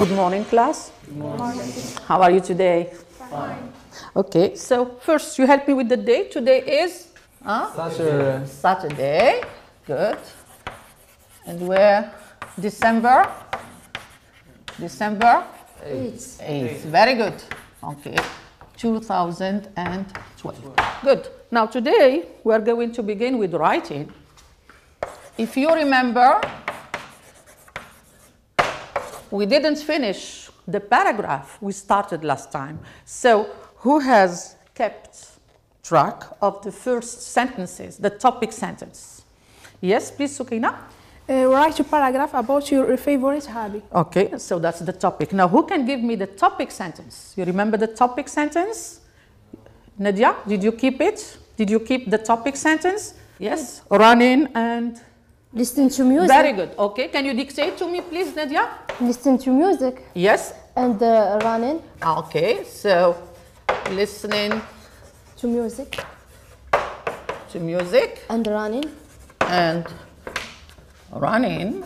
Good morning, class. Good morning. How are you today? Fine. Okay, so first you help me with the date. Today is Saturday. Saturday. Good. And where? December? December? 8th. Very good. Okay. 2012. Good. Now today we are going to begin with writing. If you remember, we didn't finish the paragraph we started last time. So who has kept track of the first sentences, the topic sentence? Yes, please, Sukina. Write a paragraph about your favorite hobby. Okay, so that's the topic. Now, who can give me the topic sentence? You remember the topic sentence? Nadia, did you keep it? Did you keep the topic sentence? Yes, running and... Listen to music. Very good. Okay, can you dictate to me, please, Nadia? Listen to music. Yes. And running. Okay, so listening to music. To music. And running. And running.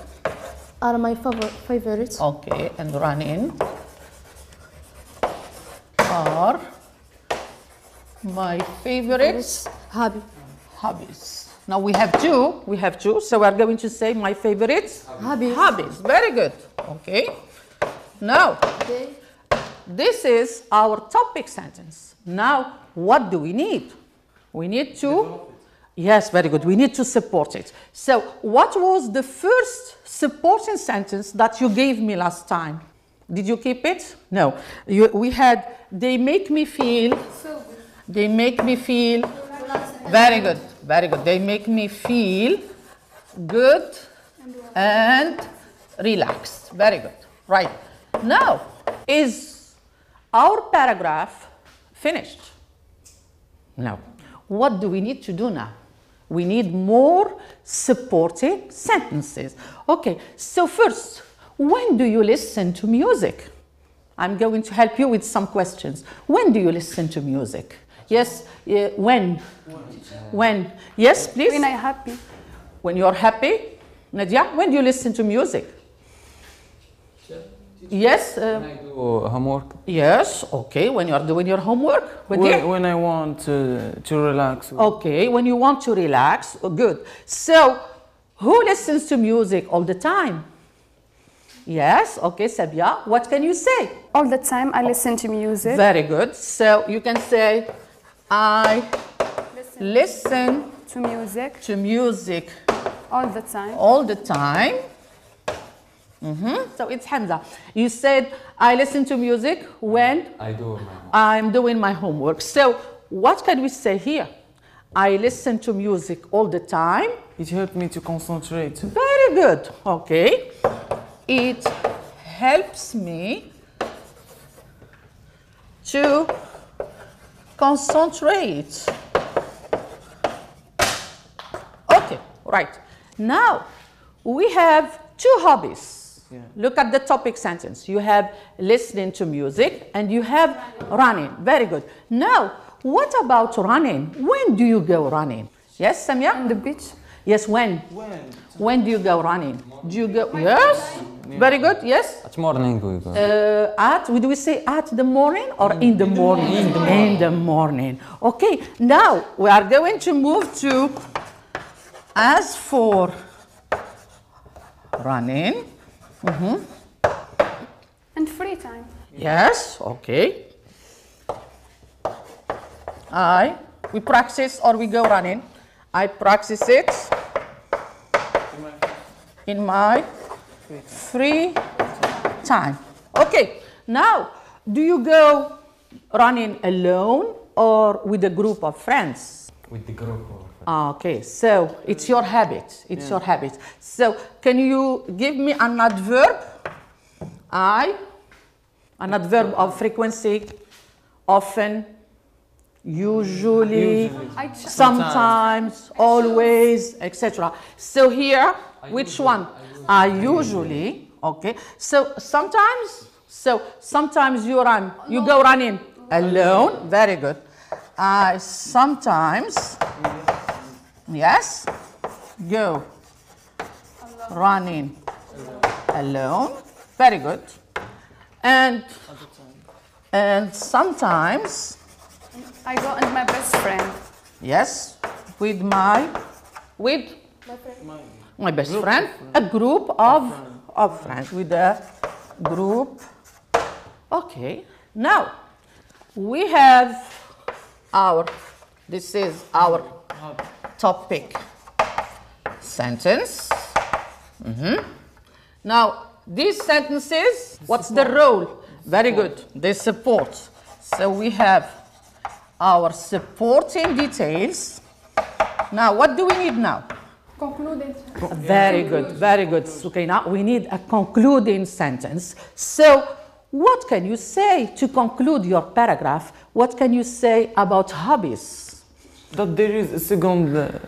Are my favorites. Okay, and running are my favorites. Hobbies. Now we have two, so we are going to say my favorites. Hobbies, very good. Okay. Now, this is our topic sentence. Now, what do we need? We need to, yes, very good. We need to support it. So, what was the first supporting sentence that you gave me last time? Did you keep it? No. We had, they make me feel, they make me feel, very good, very good. They make me feel good and relaxed. Very good. Right. Now, is our paragraph finished? No. What do we need to do now? We need more supporting sentences. Okay, so first, when do you listen to music? I'm going to help you with some questions. When do you listen to music? Yes, when? When? Yes, please? When I'm happy. When you're happy? Nadia, when do you listen to music? Yes? When I do homework. Yes, okay, when you are doing your homework. When I want to relax. Okay, when you want to relax, good. So, who listens to music all the time? Yes, okay, Sabia, what can you say? All the time I listen to music. Very good. So, you can say, I listen to music. To music. All the time. All the time. So it's Hamza. You said, I listen to music when I'm doing my homework. So what can we say here? I listen to music all the time. It helps me to concentrate. Very good. Okay. It helps me to concentrate. Okay, right. Now, we have two hobbies. Yeah. Look at the topic sentence. You have listening to music and you have running. Very good. Now, what about running? When do you go running? Yes, Samia? On the beach. Yes, when? When do you go running? Do you go? Yes. Very good. Yes. At morning we go. Do we say at the morning or in the morning? In the morning. Okay. Now we are going to move to. As for running. And free time. Yes. Okay. We practice or we go running. I practice it in my free time. Okay, now, do you go running alone or with a group of friends? With the group of friends. Okay, so it's your habit. It's your habit. So, can you give me an adverb? An adverb of frequency, often, usually, sometimes, always, etc. So here, which one? I usually, okay. So sometimes you run, you go running alone. Very good. I sometimes, yes, go running alone. Very good. And sometimes, I go with my best friend. yes, with my best friend, a group of friends, with a group. Okay, now we have this is our topic sentence. Now, these sentences, what's the role? Very good, they support. So we have our supporting details. Now, what do we need now? Concluding. Very good, Sukaina. We need a concluding sentence. So, what can you say to conclude your paragraph? What can you say about hobbies? That there is a second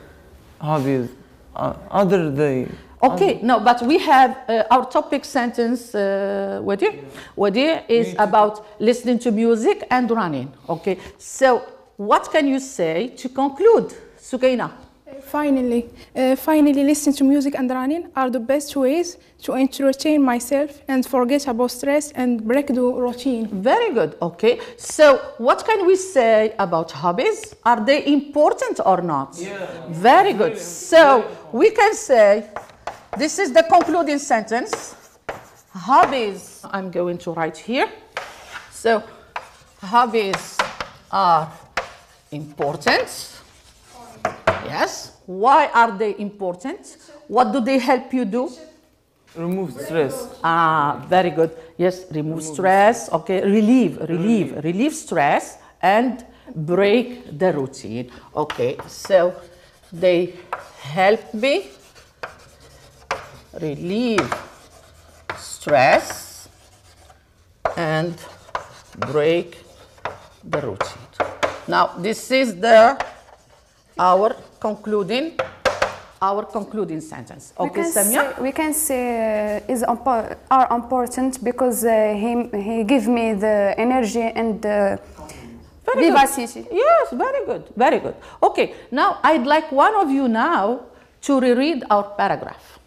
hobby other than. Okay, no, but we have our topic sentence, Wadir, is about listening to music and running. Okay, so what can you say to conclude, Sukaina? Finally, listening to music and running are the best ways to entertain myself and forget about stress and break the routine. Very good, okay. So what can we say about hobbies? Are they important or not? Yeah. Very good. So we can say, this is the concluding sentence. Hobbies, I'm going to write here. So hobbies are important. Yes. Why are they important? What do they help you do? Remove stress. Very good. Yes, remove stress. Okay, relieve stress and break the routine. Okay, so they help me relieve stress and break the routine. Now, this is our concluding sentence. Okay, Samia? We can say are important because he give me the energy and vivacity. Yes, very good. Okay, now I'd like one of you now to reread our paragraph.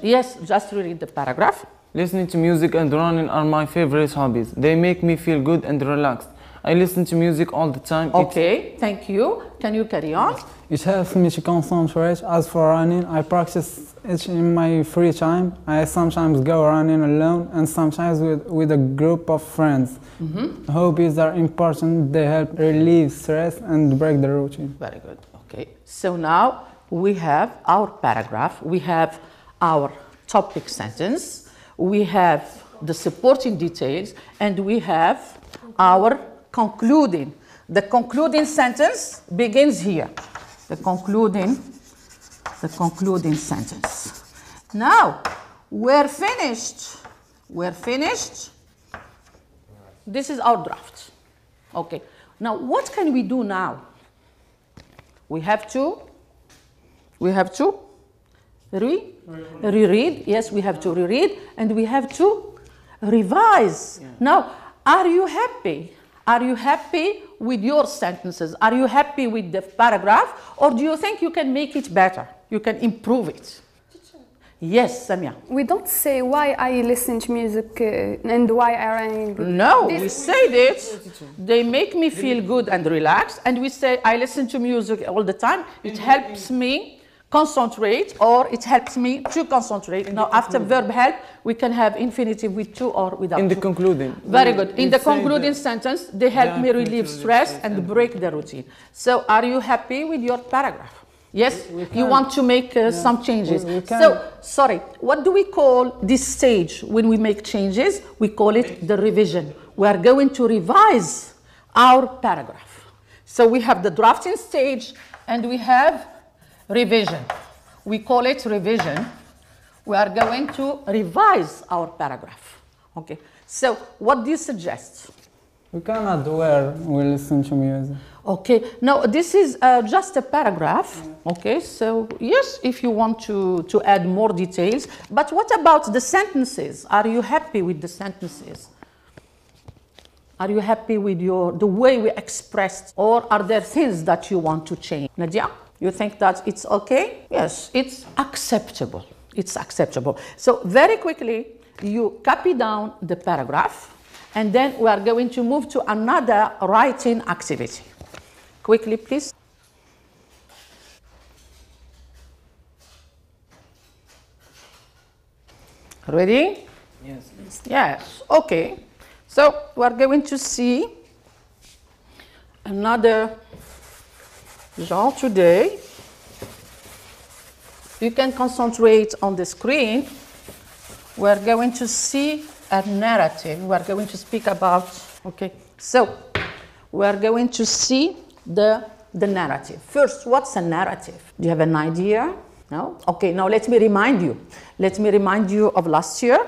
Yes, just reread the paragraph. Listening to music and running are my favorite hobbies. They make me feel good and relaxed. I listen to music all the time. Okay, thank you. Can you carry on? It helps me to concentrate. As for running, I practice it in my free time. I sometimes go running alone and sometimes with a group of friends. Hobbies are important. They help relieve stress and break the routine. Very good. Okay, so now we have our paragraph. We have our topic sentence. We have the supporting details, and we have our concluding. The concluding sentence begins here. The concluding sentence. Now, we're finished. This is our draft. Okay. Now, what can we do now? We have to reread. Yes, we have to reread, and we have to revise. Yeah. Now, are you happy? Are you happy with your sentences? Are you happy with the paragraph? Or do you think you can make it better? You can improve it? Yes, Samia. We don't say why I listen to music and why I run. No, we say this. They make me feel good and relaxed. And we say, I listen to music all the time. It helps me concentrate, or it helps me to concentrate. Now, after verb help, we can have infinitive with to or without. In the to. concluding. Very good. In the concluding sentence, they help me relieve stress and break the routine. So, are you happy with your paragraph? Yes? You want to make some changes. So, sorry, what do we call this stage when we make changes? We call it the revision. We are going to revise our paragraph. So, we have the drafting stage and we have revision. We call it revision. We are going to revise our paragraph. Okay. So, what do you suggest? We can add where we listen to music. Okay. Now, this is just a paragraph. Okay. So, yes, if you want to add more details. But what about the sentences? Are you happy with the sentences? Are you happy with the way we expressed? Or are there things that you want to change? Nadia? You think that it's okay? Yes, it's acceptable. It's acceptable. So very quickly, you copy down the paragraph, and then we are going to move to another writing activity. Quickly, please. Ready? Yes. Yes, okay. So we are going to see another genre today. You can concentrate on the screen. We are going to see a narrative. We are going to speak about, okay. So we are going to see the narrative. First, what's a narrative? Do you have an idea? No? Okay, now let me remind you. Let me remind you of last year.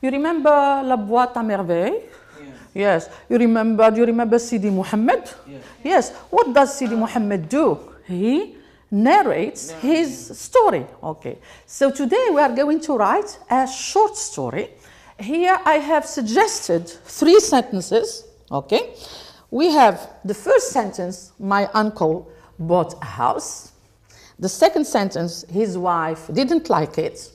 You remember La Boîte à Merveilles? Yes. Do you remember Sidi Muhammad? Yes. What does Sidi Muhammad do? He narrates his story. Okay. So today we are going to write a short story. Here I have suggested 3 sentences. Okay. We have the first sentence, my uncle bought a house. The second sentence, his wife didn't like it.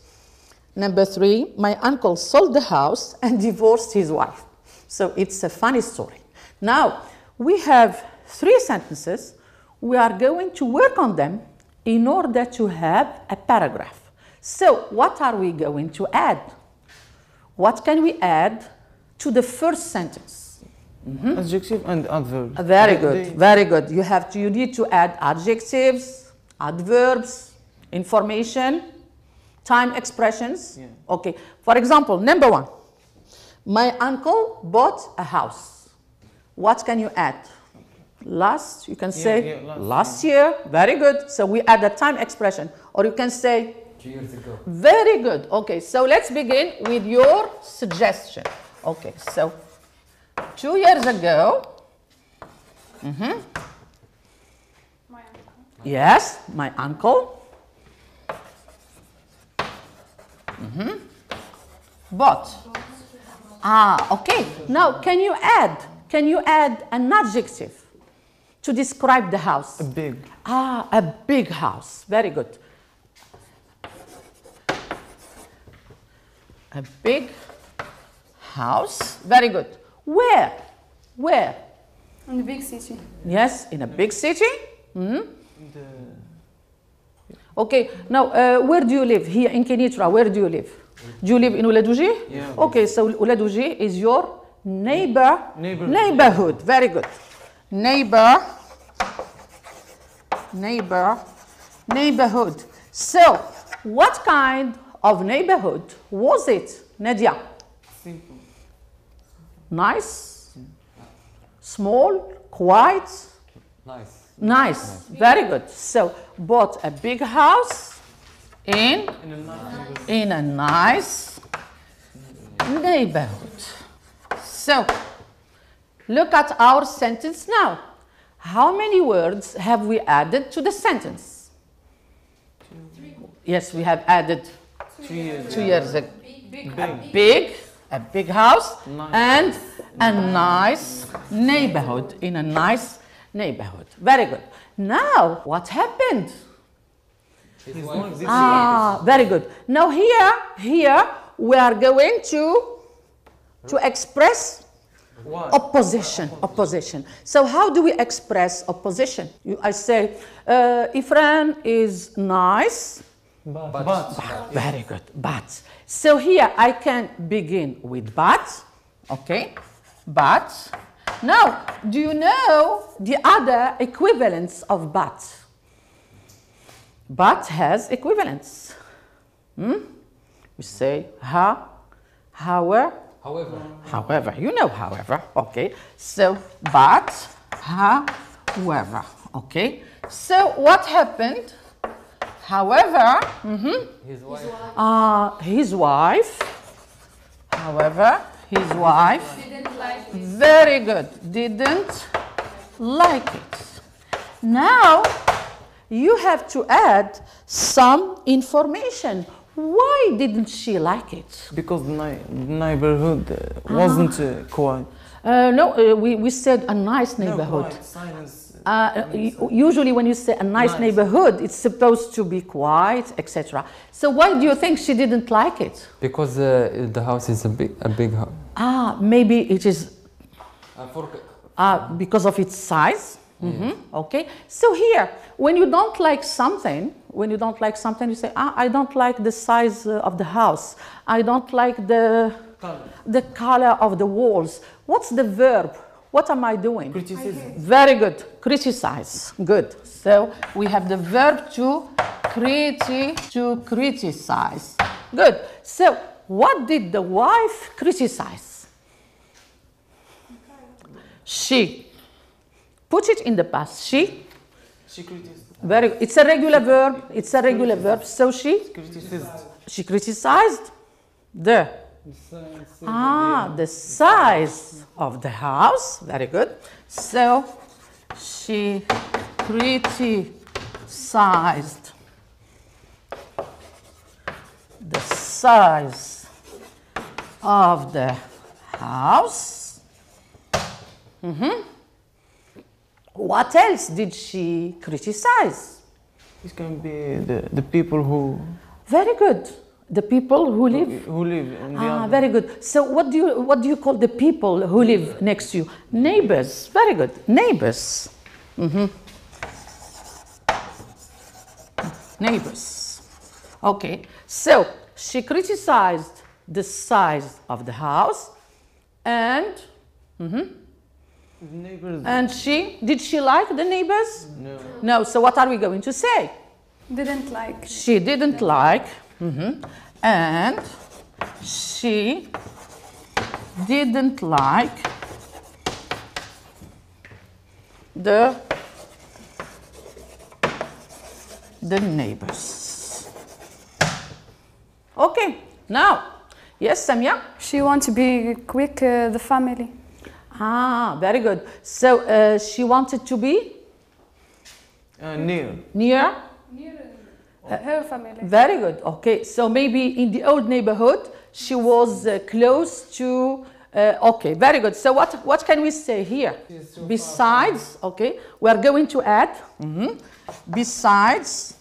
Number 3, my uncle sold the house and divorced his wife. So it's a funny story. Now, we have 3 sentences. We are going to work on them in order to have a paragraph. So what are we going to add? What can we add to the first sentence? Adjective and adverb. Very good, very good. You need to add adjectives, adverbs, information, time expressions. Yeah. Okay. For example, number 1, my uncle bought a house. What can you add? You can say last year. Very good. So we add a time expression. Or you can say 2 years ago. Very good. Okay, so let's begin with your suggestion. Okay, so 2 years ago. My uncle. Yes, my uncle. But. Okay. Now, can you add an adjective to describe the house? A big. A big house. Very good. A big house. Very good. Where? In the big city. Yes, in a big city. Okay, now where do you live? Here in Kenitra, where do you live? Do you live in Ouladouji? Yeah. Okay, so Ouladouji is your neighborhood. Very good. Neighborhood. So, what kind of neighborhood was it, Nadia? Simple. Nice? Small? Quiet? Nice. Very good. So, bought a big house in a nice neighborhood. So, look at our sentence now. How many words have we added to the sentence? 3. Yes, we have added 2 years. 2 years ago. A big house and a nice neighborhood, in a nice neighborhood. Very good. Now, what happened? Very good. Now here we are going to express opposition. So how do we express opposition? I say, Ifran is nice. But. Very good. But. So here I can begin with but. Okay. But. Now, do you know the other equivalents of but? But has equivalents. We say however. You know however. Okay. So, but, however. Okay. So, what happened? However, his wife. However, his wife Didn't like it. very good, didn't like it. Now, you have to add some information. Why didn't she like it? Because the neighborhood wasn't quiet. No, we said a nice neighborhood. No, quiet. Silence. Usually when you say a nice neighborhood, it's supposed to be quiet, etc. So why do you think she didn't like it? Because the house is a big house. Maybe it is because of its size. Okay. So here, when you don't like something, you say, I don't like the size of the house. I don't like the color of the walls. What's the verb? What am I doing? Criticize. Very good. Criticize. Good. So we have the verb to criticize. Good. So what did the wife criticize? She. Put it in the past. She criticized. Very good. It's a regular verb. It's a regular verb. So she criticized the size of the house. Very good. So she criticized the size of the house. What else did she criticize? This can be the people who. Very good. The people who live. Who live in the other. Very good. So what do you call the people who live next to you? Neighbors. Very good. Neighbors. Neighbors. Okay. So she criticized the size of the house, and. Neighbors. And did she like the neighbors? No. No. So what are we going to say? Didn't like. She didn't like. And she didn't like the neighbors. Okay. Now, yes, Samia? She wants to be quick, the family. Very good. So she wanted to be Near. Her family. Very good. Okay. So maybe in the old neighborhood she was close to. Okay. Very good. So what can we say here? Besides, okay, we are going to add. Besides.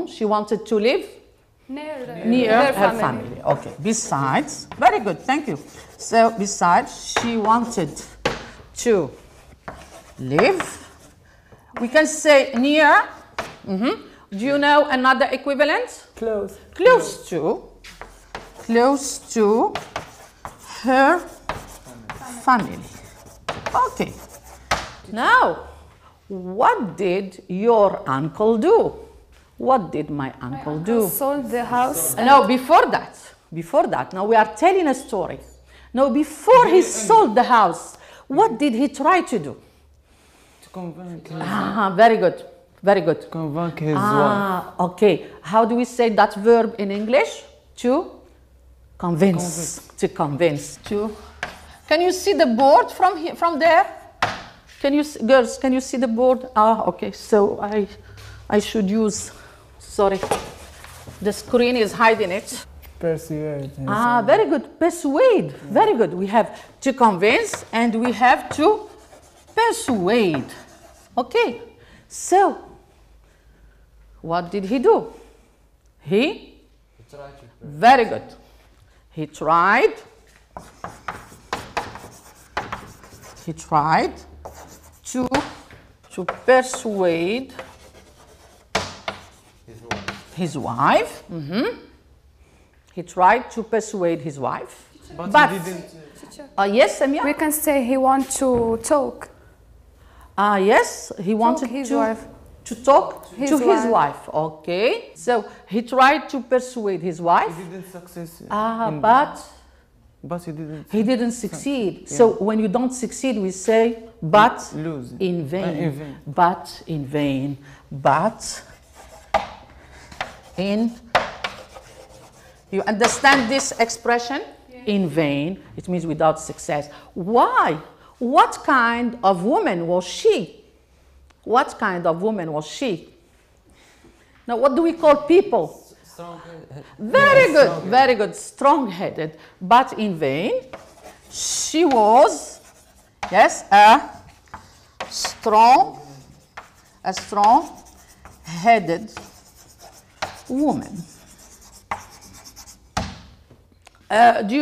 She wanted to live near her family. Okay. Besides, very good. Thank you. So besides, she wanted to live. We can say near. Do you know another equivalent? Close. Close to her family. Okay. Now, what did your uncle do? What did my uncle do? Sold the house. No, before that. Now we are telling a story. Now, before he sold the house, what did he try to do? To convince. Very good. Very good. Convince his wife. Okay. How do we say that verb in English? To convince. To convince. To. Can you see the board from here, from there? Girls, can you see the board? Okay. So I should use. Sorry, the screen is hiding it. Persuade. Very good. Persuade. Very good. We have to convince and we have to persuade. Okay. So, what did he do? Very good. He tried to persuade his wife. He tried to persuade his wife. But he didn't. Yes, Samia? We can say he wants to talk. Yes, he wanted his to wife. to talk His to his wife. wife. Okay. So he tried to persuade his wife. He didn't succeed. But He didn't. he didn't succeed. So when you don't succeed, we say but Lose. in vain. In vain. But in vain. But in. You understand this expression? In vain. It means without success. Why? What kind of woman was she? What kind of woman was she? Now, what do we call people? Strong-headed. Very good, very good. Strong-headed, but in vain. She was, yes, a strong-headed woman. Do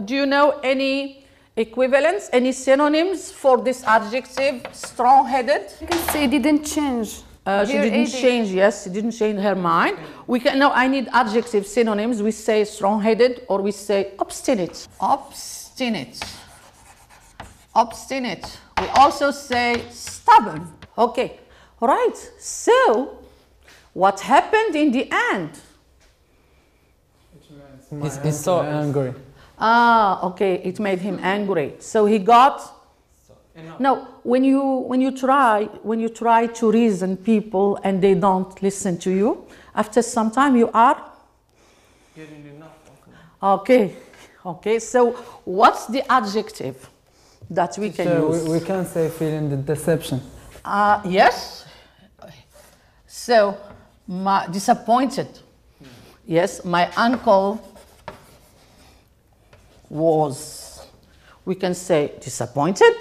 you know any equivalents, any synonyms for this adjective, strong-headed? You can say didn't change. She didn't change, yes, she didn't change her mind. We can, no, I need adjective synonyms. We say strong-headed or we say obstinate. Obstinate. Obstinate. We also say stubborn. Okay, right. So, what happened in the end? He's so angry. Ah, okay, it made him angry. So he got. No, when you try to reason people and they don't listen to you, after some time you are Getting enough. okay. Okay, so what's the adjective that we can use? We can say feeling the deception. Yes. So, disappointed. Yes, my uncle was, we can say disappointed,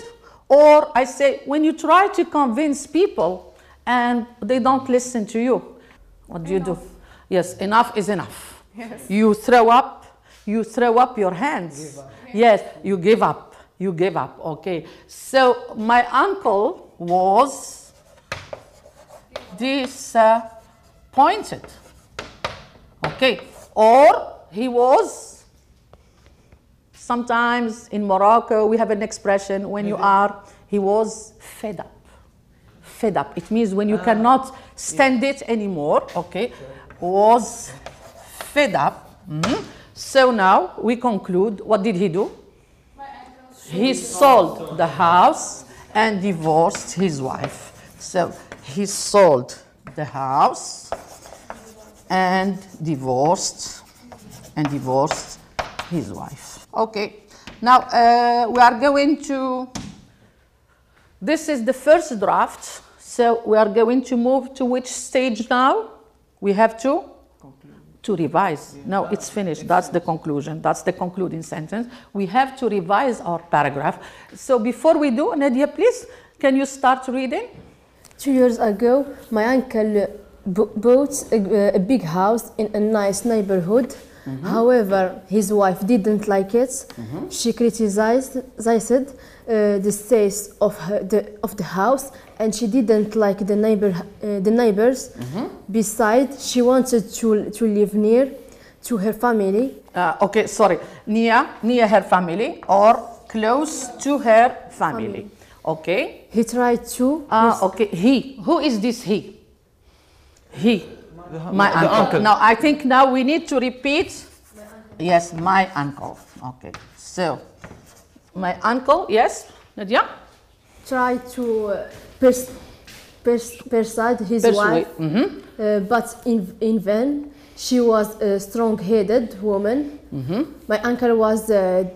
or I say when you try to convince people and they don't listen to you, what do you do? Yes, enough is enough. Yes. You throw up your hands. Yes, you give up. You give up. Okay. So my uncle was disappointed. Okay. Or he was, sometimes in Morocco we have an expression when you are, he was fed up. Fed up. It means when you cannot stand it anymore. Okay. Was fed up. So now we conclude, what did he do? He sold the house and divorced his wife. So he sold the house and divorced his wife. Okay, now we are going to, this is the first draft, so we are going to move to which stage now? We have to revise. No, it's finished. That's the conclusion. That's the concluding sentence. We have to revise our paragraph. So before we do, Nadia, please, can you start reading? 2 years ago, my uncle bought a big house in a nice neighborhood. However, his wife didn't like it. She criticized the state of the house, and she didn't like the neighbors. Besides, she wanted to live near to her family. Okay, sorry, near her family or close to her family. Okay. He tried to. Okay. He. Who is this he? He. My uncle. Now I think now we need to repeat. Yes, my uncle. Okay. So, my uncle. Yes, Nadia. Tried to persuade his wife, but in vain. She was a strong-headed woman. My uncle was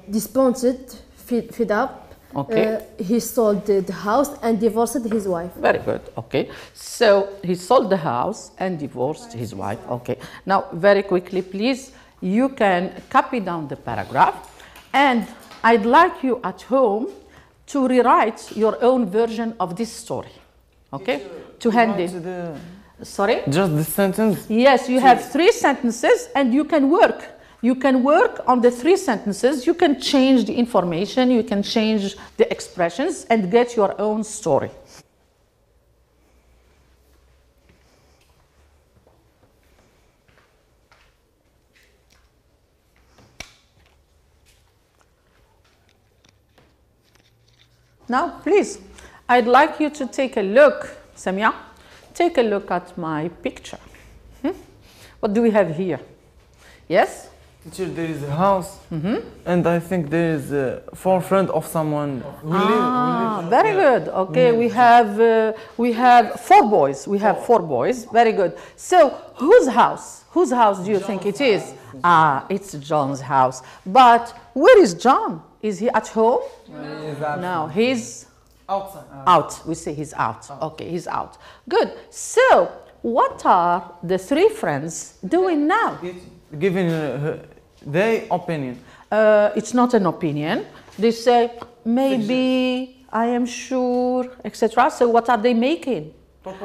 disappointed, fed up. Okay. He sold the house and divorced his wife. Very good. Okay. So he sold the house and divorced his wife. Okay. Now, very quickly, please, you can copy down the paragraph, and I'd like you at home to rewrite your own version of this story. Okay? To hand it. Sorry? Just the sentence? Yes, you have 3 sentences and you can work. You can work on the 3 sentences. You can change the information, you can change the expressions and get your own story. Now, please, I'd like you to take a look, Samia, take a look at my picture. What do we have here? Yes? Teacher, there is a house, and I think there is 4 friends of someone who live. Very good. Okay, we have 4 boys. We have 4 boys. Very good. So, whose house? Whose house do you think it is? It's John's house. But where is John? Is he at home? No, he's Outside. out. We say he's out. Okay, he's out. Good. So, what are the 3 friends doing now? Giving their opinion. It's not an opinion. They say, maybe, I am sure, etc. So what are they making?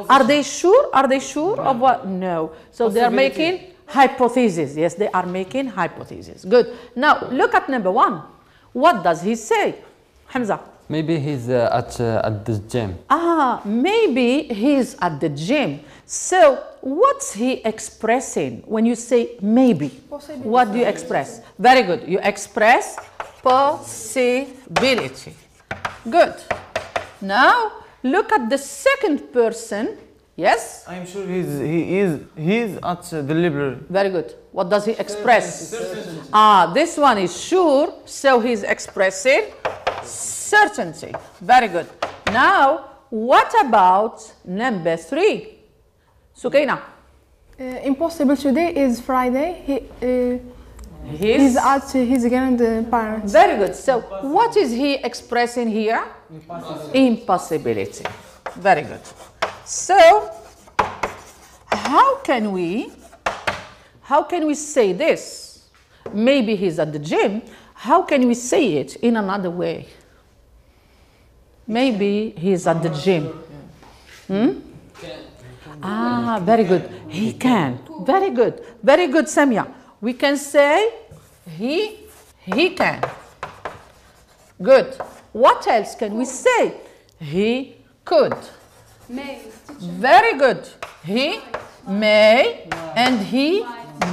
Are they sure? Are they sure of what? No. So they are making hypotheses. Yes, they are making hypotheses. Good. Now, look at number 1. What does he say? Hamza. Maybe he's at the gym. Maybe he's at the gym. So what's he expressing when you say maybe? What do you express? Very good. You express possibility. Good. Now look at the second person. Yes? I'm sure he's at the library. Very good. What does he express? This one is sure, so he's expressing certainty. Very good. Now, what about number 3? Sukaina. Impossible today is Friday. He's at his grandparents. Very good. So, what is he expressing here? Impossibility. Very good. So, how can we say this? Maybe he's at the gym. How can we say it in another way? Maybe he's at the gym. Very good. He can. Very good. Very good, Samia. We can say he can. Good. What else can we say? He could. May. Very good. He may and he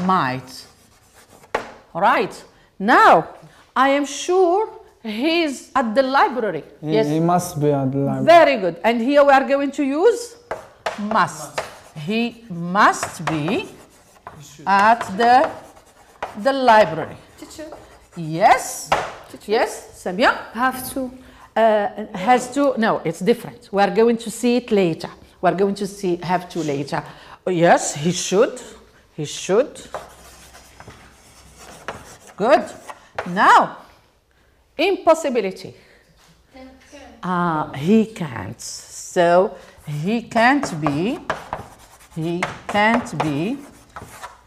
might. Right. Now, I am sure he's at the library. Yes. He must be at the library. Very good. And here we are going to use must. He must be at the library. Teacher. Yes. Teacher. Yes, Samia? Have to. Has to. No, it's different. We are going to see it later. We are going to see have to later. Yes, he should. He should. Good. Now, impossibility. He can't. So he can't be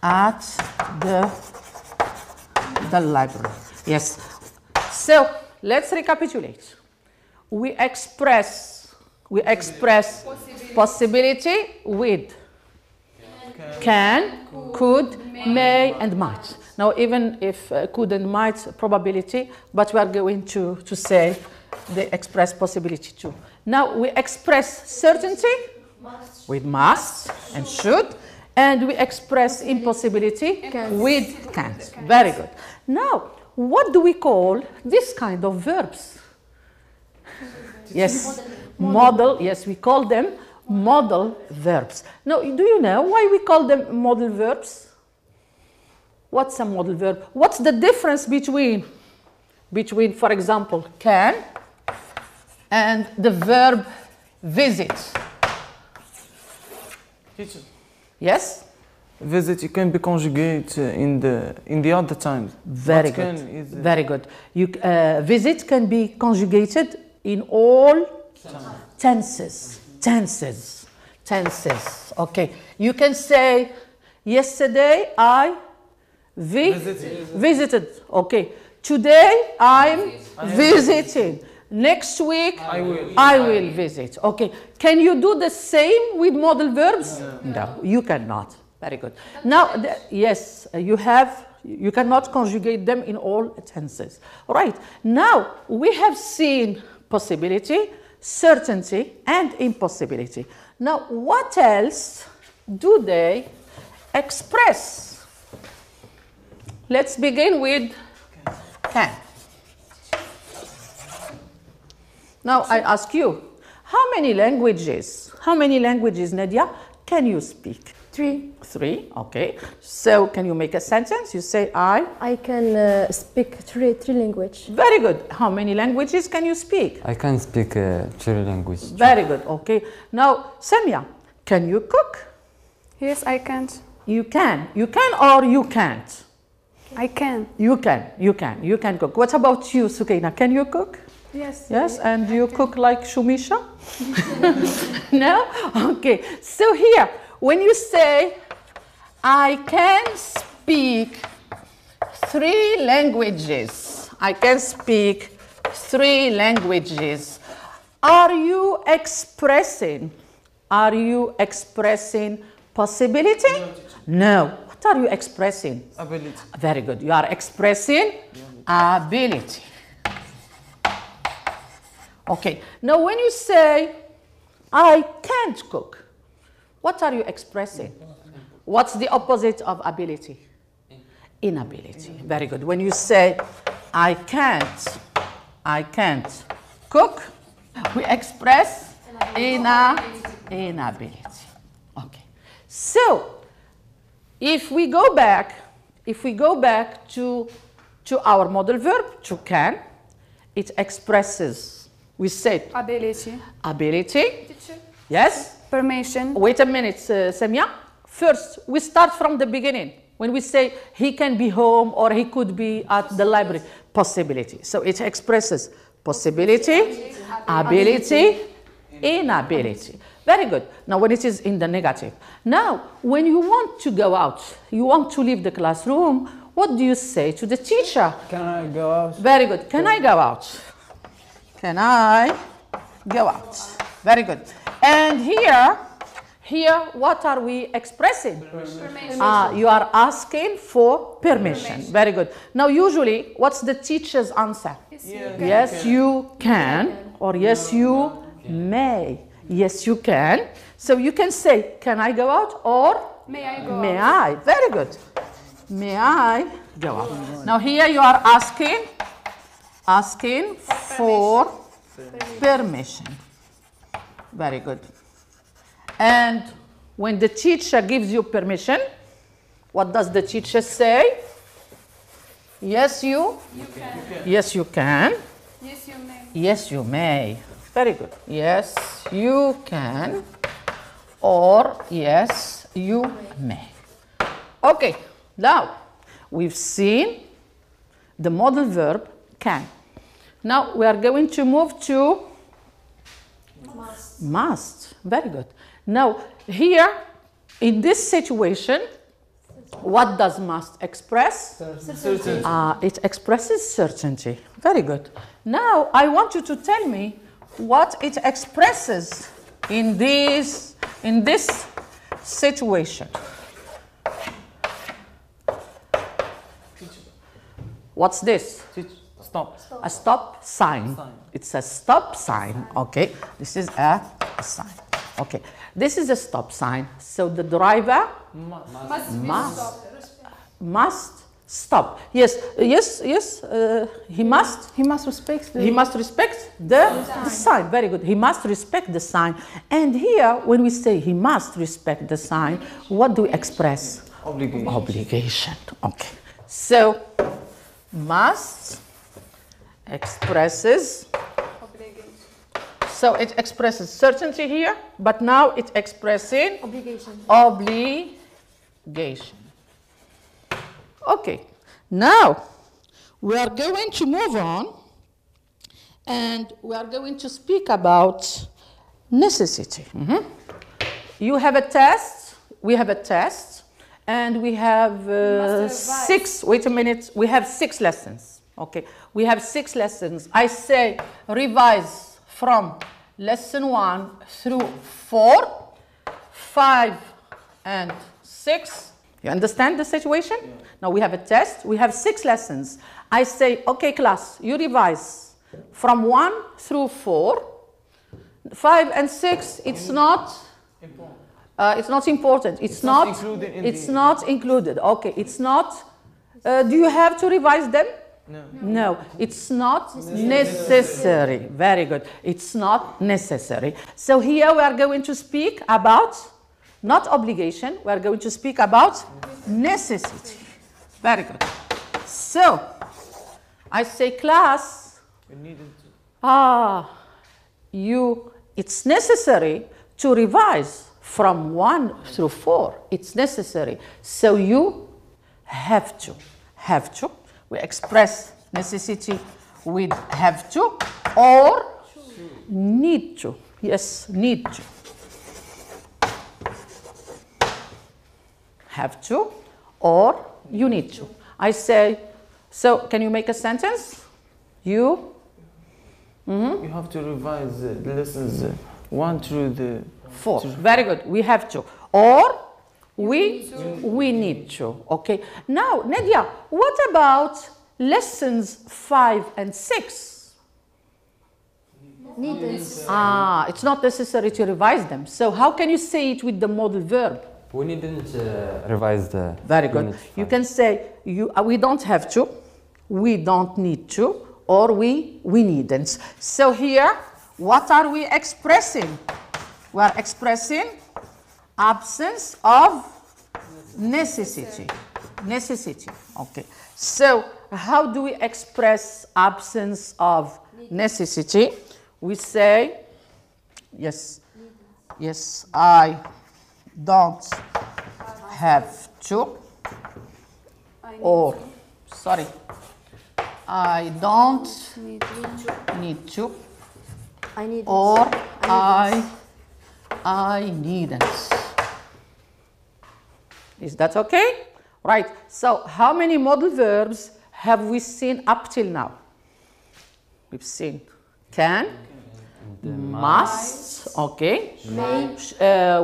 at the library. Yes. So let's recapitulate. We express possibility with can, could, may, and might. Now, even if could and might probability, but we are going to say they express possibility too. Now, we express certainty with must and should, and we express impossibility with can't. Very good. Now, what do we call this kind of verbs? Yes, model. Yes, we call them model verbs. Now, do you know why we call them model verbs? What's a model verb? What's the difference between, for example, can and the verb visit? Teacher. Yes? Visit, you can be conjugate in the other times. Very good. Very good. Visit can be conjugated in all tenses. Tenses. Okay. You can say, yesterday I visited. Okay. Today I'm visiting. Next week I will visit. Okay. Can you do the same with model verbs? No, you cannot. Very good. Now, yes, you cannot conjugate them in all tenses. All right. Now, we have seen possibility, certainty, and impossibility. Now, what else do they express? Let's begin with can. Now, I ask you, how many languages, Nadia, can you speak? 3. 3, okay. So, can you make a sentence? You say, I can speak three languages. Very good. How many languages can you speak? I can speak 3 languages. Very good, okay. Now, Samia, can you cook? Yes, I can't. You can. You can or you can't? I can. You can cook. What about you, Sukaina? Can you cook? Yes. Yes, and you cook like Shumisha? No? Okay. So here, when you say, I can speak 3 languages. I can speak 3 languages. Are you expressing possibility? No. What are you expressing? Ability. Very good. You are expressing ability. Okay. Now when you say, I can't cook, what are you expressing? What's the opposite of ability? Inability. Very good. When you say, I can't cook, we express inability. Okay. So, if we go back to our modal verb, to can, it expresses, we said, ability. Teacher. Yes? Permission. Wait a minute, Samia. First, we start from the beginning. When we say he can be home or he could be at the library, possibility. So it expresses possibility, ability, inability. Very good. Now when it is in the negative. Now, when you want to go out, you want to leave the classroom, what do you say to the teacher? Can I go out? Very good. Can I go out? Can I go out? Very good. And here, what are we expressing? Permission. You are asking for permission. Very good. Now, usually, what's the teacher's answer? Yes, you can, or yes, you may. Yes, you can. So you can say, can I go out, or May I go may out? I? Very good. May I go out? Now here you are asking for permission. Very good. And when the teacher gives you permission, what does the teacher say? Yes, you can. Yes, you can. Yes, you may. Yes, you may. Very good. Yes, you can. Or yes, you may. Okay, now we've seen the modal verb can. Now we are going to move to must. Very good. Now here, in this situation, what does must express? Certainty. It expresses certainty. Very good. Now I want you to tell me what it expresses in this situation. What's this? Stop. A stop sign. It's a stop sign. Okay. This is a sign. Okay. This is a stop sign. So the driver must stop. Yes. He must. He must respect the... He must respect the sign. Very good. He must respect the sign. And here, when we say he must respect the sign, what do we express? Obligation. Obligation. Okay. So, must expresses. So it expresses certainty here, but now it expresses obligation. Okay, now we are going to move on and we are going to speak about necessity. You have a test, we have a test, and we have we have 6 lessons. Okay, we have 6 lessons. I say revise from lesson 1 through 4, 5 and 6. You understand the situation? Yeah. Now we have a test. We have 6 lessons. I say, okay, class, you revise from 1 through 4. 5 and 6, it's not important. It's not important. It's not included. Okay, it's not. Do you have to revise them? No, it's not necessary. Very good. It's not necessary. So here we are going to speak about not obligation. We are going to speak about necessity. Very good. So I say, class, it's necessary to revise from 1 through 4. It's necessary. So you have to. We express necessity with have to or need to. Yes, need to. Have to or you need to. I say, so can you make a sentence? You You have to revise the lessons 1 through the 4. Very good. We have to. Or we need to. Okay. Now, Nadia, what about lessons 5 and 6? Needn't. It's not necessary to revise them. So how can you say it with the modal verb? We didn't revise the. Very good. unit You 5. can say we don't have to, we don't need to, or we needn't. So here, what are we expressing? We are expressing absence of necessity. Necessity. Okay. So how do we express absence of necessity? We say, yes, I don't have to, or, sorry, I don't need to, I need. or I needn't. Is that okay? Right. So how many modal verbs have we seen up till now? We've seen can, must, okay. May.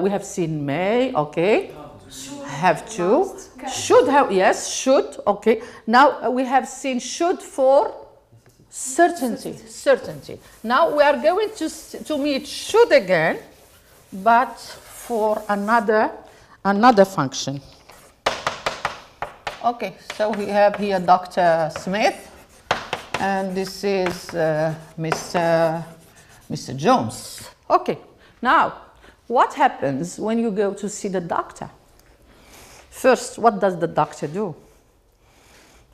We have seen may, okay. Have to, should have, yes, should, okay. Now we have seen should for certainty. Now we are going to meet should again, but for another function. Okay, so we have here Dr. Smith, and this is Mr. Jones. Okay, now what happens when you go to see the doctor? First, what does the doctor do?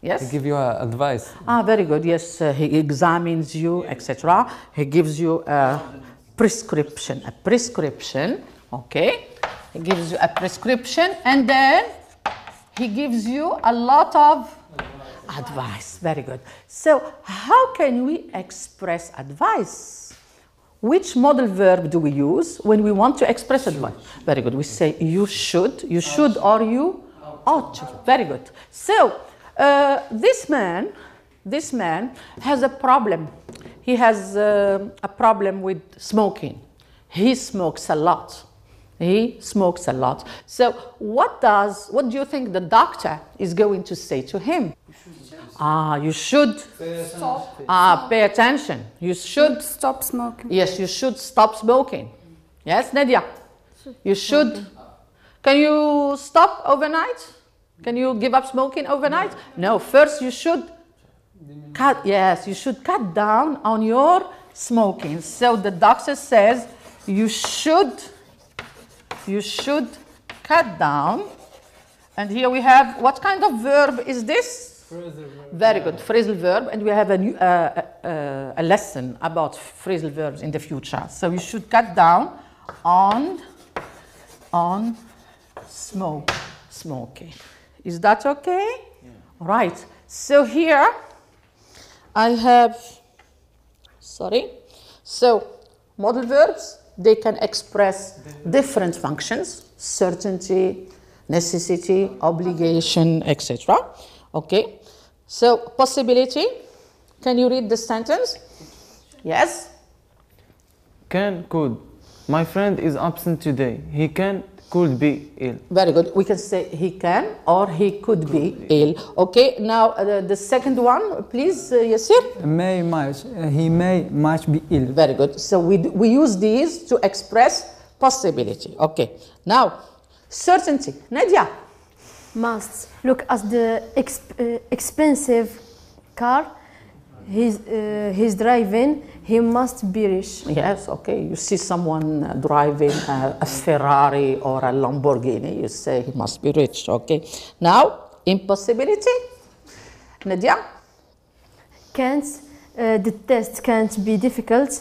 Yes? To give you advice. Very good. Yes, he examines you, etc. He gives you a prescription. Okay? He gives you a prescription, and then he gives you a lot of advice. Very good. So how can we express advice? Which modal verb do we use when we want to express advice? Very good. We say you should, or you ought to. Very good. So this man has a problem. He has a problem with smoking. He smokes a lot. So what do you think the doctor is going to say to him? You should pay attention. You should stop smoking. Yes, you should stop smoking. Yes, Nadia? You should. Can you stop overnight? Can you give up smoking overnight? No, first you should you should cut down on your smoking. So the doctor says you should cut down. And here we have, what kind of verb is this? Very good, phrasal verb, and we have a lesson about phrasal verbs in the future. So you should cut down on smoking. Is that okay? Yeah. Right. So here I have, so modal verbs, they can express different functions: certainty, necessity, obligation, etc. Okay. So possibility, can you read the sentence? Yes? can, could. My friend is absent today. He could be ill. Very good. We can say he can or he could be ill. Okay, now the second one, please, Yasir. He may might be ill. Very good. So we use these to express possibility. Okay, now certainty. Nadia. Must. Look, as the expensive car he's driving, he must be rich. Yes, okay. You see someone driving a Ferrari or a Lamborghini, you say he must be rich. Okay. Now, impossibility. Nadia. Can't. The test can't be difficult.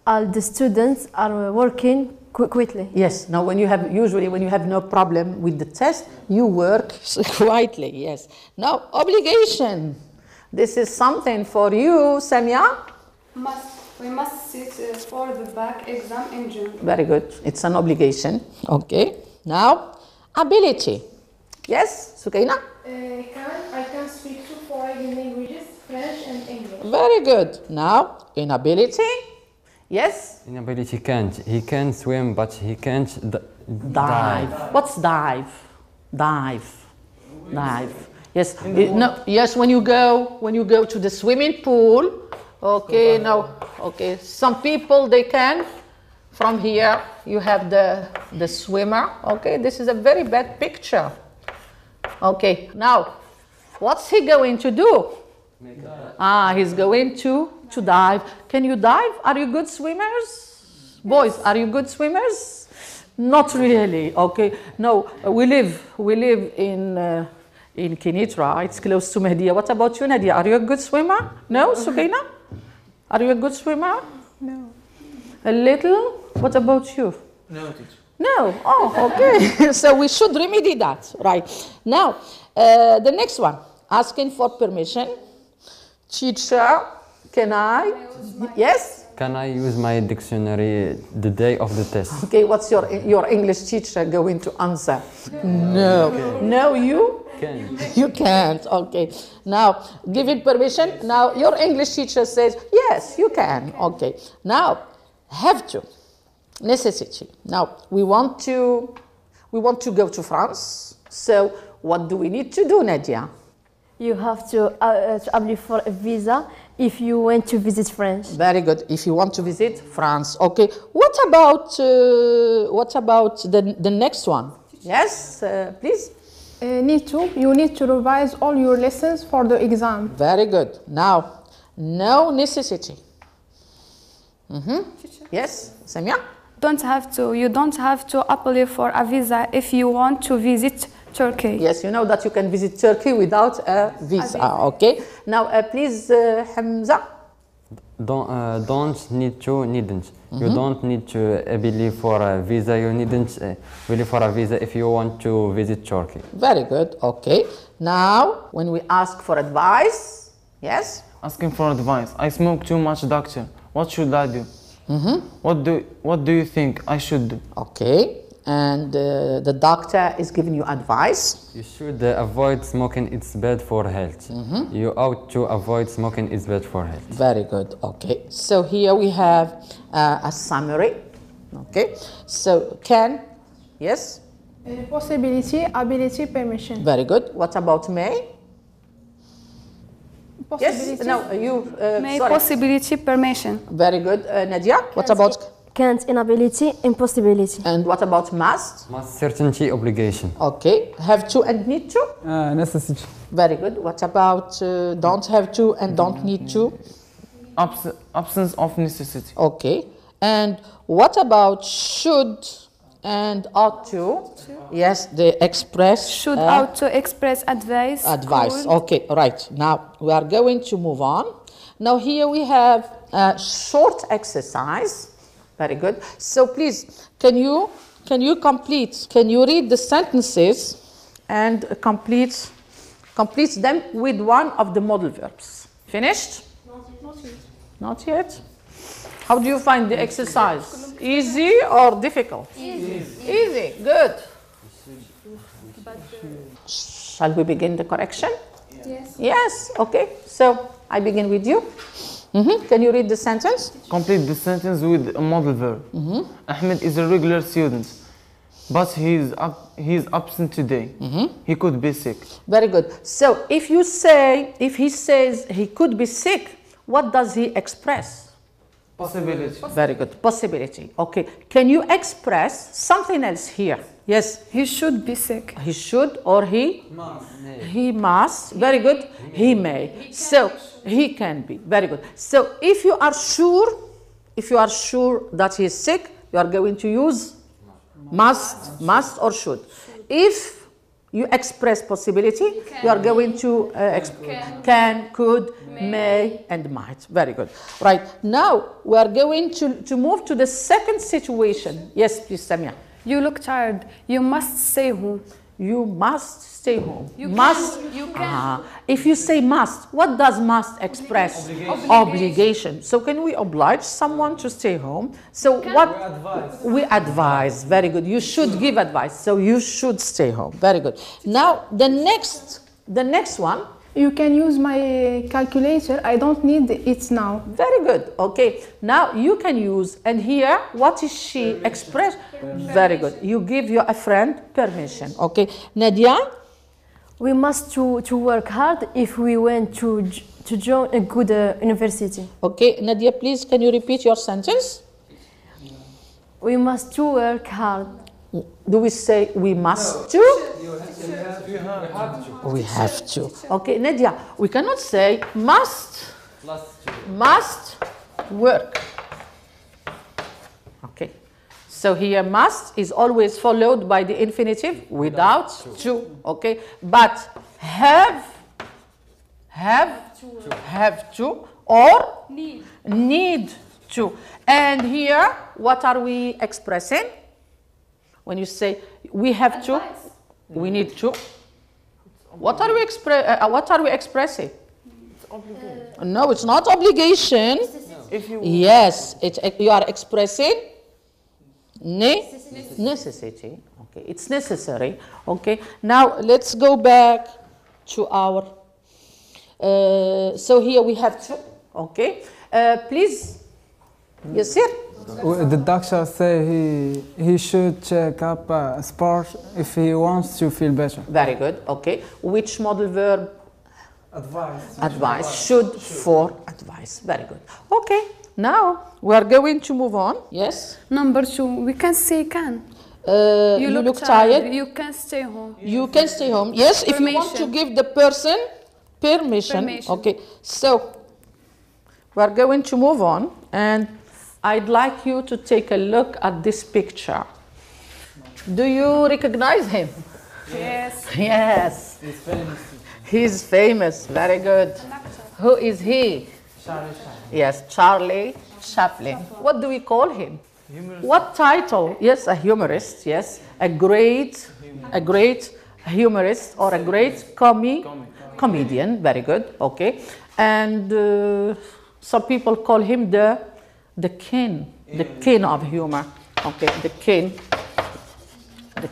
All the students are working quickly. Yes. Now, usually when you have no problem with the test, you work quietly. Yes. Now, obligation. This is something for you, Samia. We must sit for the back exam in June. Very good. It's an obligation. Okay. Now, ability. Yes, Sukaina? I can speak 2 foreign languages. French and English. Very good. Now, inability. Yes? Inability can't. He can swim, but he can't Dive. What's dive? Dive. Dive. Yes. No. Yes. When you go to the swimming pool. Okay. Now. Okay. Some people they can. From here you have the swimmer. Okay. This is a very bad picture. Okay. Now, what's he going to do? He's going to dive. Can you dive? Are you good swimmers? Boys, are you good swimmers? Not really. Okay. No, we live in Kinitra. It's close to Mehdiya. What about you, Nadia? Are you a good swimmer? No, Sukaina? Are you a good swimmer? No. A little? What about you? No, teacher. No. Oh, okay. So we should remedy that. Right. Now, the next one. Asking for permission. Teacher, can I? Yes? Can I use my dictionary the day of the test? Okay, what's your English teacher going to answer? No. No, you? Can. You can't. Okay. Now, give it permission. Now, your English teacher says, yes, you can. Okay. Now, have to. Necessity. Now, we want to go to France. So, what do we need to do, Nadia? You have to apply for a visa if you want to visit France. Very good. If you want to visit France, okay. What about the next one? Yes, please. You need to revise all your lessons for the exam. Very good. Now, no necessity. Yes, Samia. You don't have to apply for a visa if you want to visit Turkey. Yes, you know that you can visit Turkey without a visa. Okay. Now, please, Hamza. Don't need to, needn't. You don't need to apply for a visa. You needn't apply for a visa if you want to visit Turkey. Very good. Okay. Now, when we ask for advice, yes. Asking for advice. I smoke too much, doctor. What should I do? What do you think I should do? Okay. And the doctor is giving you advice. You should avoid smoking. It's bad for health. You ought to avoid smoking. It's bad for health. Very good. Okay. So here we have a summary. Okay. So can, yes? Possibility, ability, permission. Very good. What about may? Possibility. Yes. No, you. May, sorry. possibility, permission. Very good. Nadia, what about? Can't, inability, impossibility. And what about must? Must, certainty, obligation. Okay. Have to and need to? Necessity. Very good. What about don't have to and don't need to? Absence of necessity. Okay. And what about should and ought to? Yes, they express. Should, ought to express advice. Advice. Could. Okay, right. Now we are going to move on. Now here we have a short exercise. Very good. So please, can you read the sentences and complete them with one of the modal verbs? Finished? Not yet. Not yet? How do you find the exercise? Easy or difficult? Easy. Easy. Good. Shall we begin the correction? Yes. Yes. Okay. So I begin with you. Can you read the sentence? Complete the sentence with a modal verb. Ahmed is a regular student, but he is absent today. He could be sick. Very good. So if he says he could be sick, what does he express? Possibility. Very good. Possibility. Okay. Can you express something else here? Yes. He should be sick. He should or he? He must. Very good. He may. So he can be. Very good. So if you are sure that he is sick, you are going to use must or should. If you express possibility, you are going to can, could, may, and might. Very good. Right. Now we are going to move to the second situation. Yes, please, Samia. You look tired. You must stay home. You must stay home. You must. Can. You can. If you say must, what does must express? Obligation. So can we oblige someone to stay home? So we advise. Very good. You should give advice. So you should stay home. Very good. Now the next one You can use my calculator. I don't need it now. Very good. Okay. Now you can use, and here, what is she express? Very good. You give your a friend permission. Okay. Nadia? We must to work hard if we want to join a good university. Okay. Nadia, please, can you repeat your sentence? We must to work hard. Do we say we must to? We have to. Okay, Nadia, we cannot say must work. Okay, so here must is always followed by the infinitive without to. Okay, but have to or need to. And here, what are we expressing? When you say we have to, we need to. What are we expressing? No, it's not obligation. Yes, you are expressing necessity. Okay, it's necessary. Okay, now let's go back to our. So here we have to. Okay, please. Yes, sir. The doctor say he should check up sport if he wants to feel better. Very good. Okay. Which modal verb? Advice. Advice. Should for advice. Very good. Okay. Now we are going to move on. Yes. Number 2, we can say can. You look tired. You can stay home. You can stay home. Yes, if you want to give the person permission. Okay. So we are going to move on, and I'd like you to take a look at this picture. Do you recognize him? Yes. Yes. He's famous. He's famous. Very good. Who is he? Charlie Chaplin. Yes, Charlie Chaplin. What do we call him? Humorist. What title? Yes, a humorist. Yes, a great humorist or a great comedian. Very good. Okay, and some people call him the king of humor. Okay, the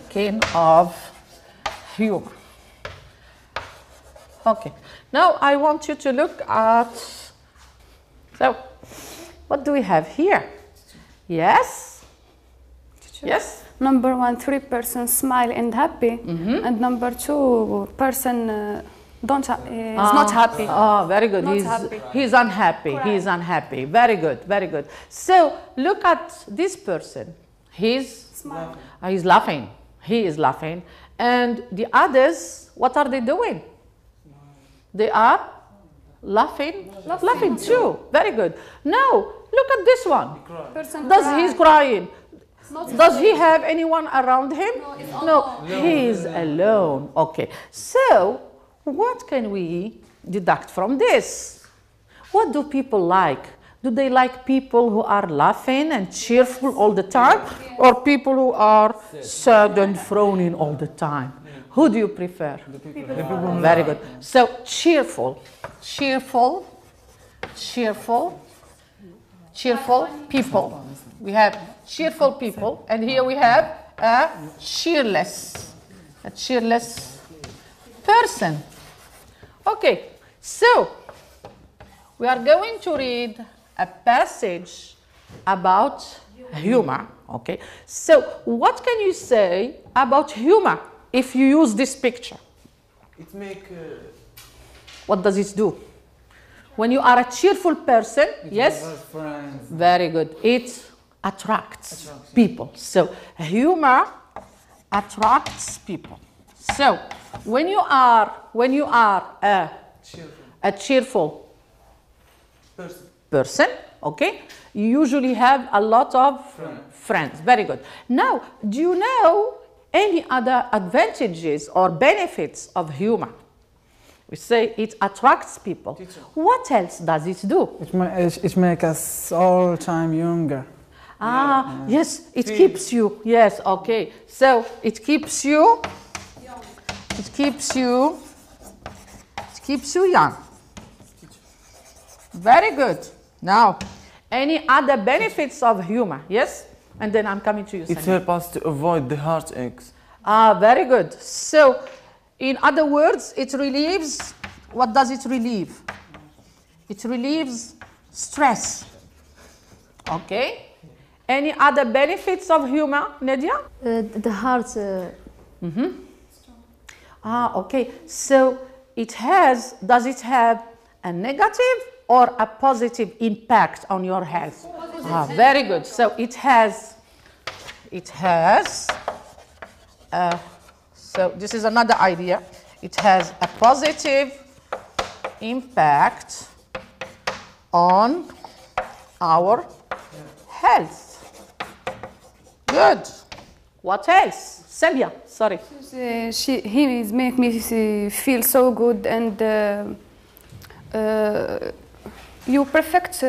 king of humor. Okay, now I want you to look at, so what do we have here? Yes? Yes? Number 1, 3 persons smile and happy, and number 2 person is not happy. Oh, very good. Not happy. He's unhappy. Correct. He's unhappy. Very good. Very good. So look at this person. He's laughing. He is laughing. And the others, what are they doing? They are laughing too. Very good. Now look at this one. He's crying? Does he have anyone around him? No. He is alone. Okay. So what can we deduct from this? What do people like? Do they like people who are laughing and cheerful all the time, or people who are sad and frowning all the time? Who do you prefer? The people. Very good. So cheerful people. We have cheerful people, and here we have a cheerless person. Okay, so we are going to read a passage about humor. Okay, so what can you say about humor if you use this picture? What does it do? When you are a cheerful person, yes? Very good. It attracts people. So humor attracts people. So when you are a cheerful person, okay, you usually have a lot of friends. Very good. Now, do you know any other advantages or benefits of humor? We say it attracts people. What else does it do? It makes us all time younger. Yes, it keeps you. Yes, okay. So it keeps you. It keeps you young. Very good. Now, any other benefits of humor? Yes? And then I'm coming to you. It helps us to avoid the heartaches. Very good. So, in other words, it relieves What does it relieve? It relieves stress. Okay. Any other benefits of humor, Nadia? The heart. Okay. So does it have a negative or a positive impact on your health? Very good. So it has, so this is another idea. It has a positive impact on our health. Good. What else? Samia, sorry. He make me feel so good, and you perfect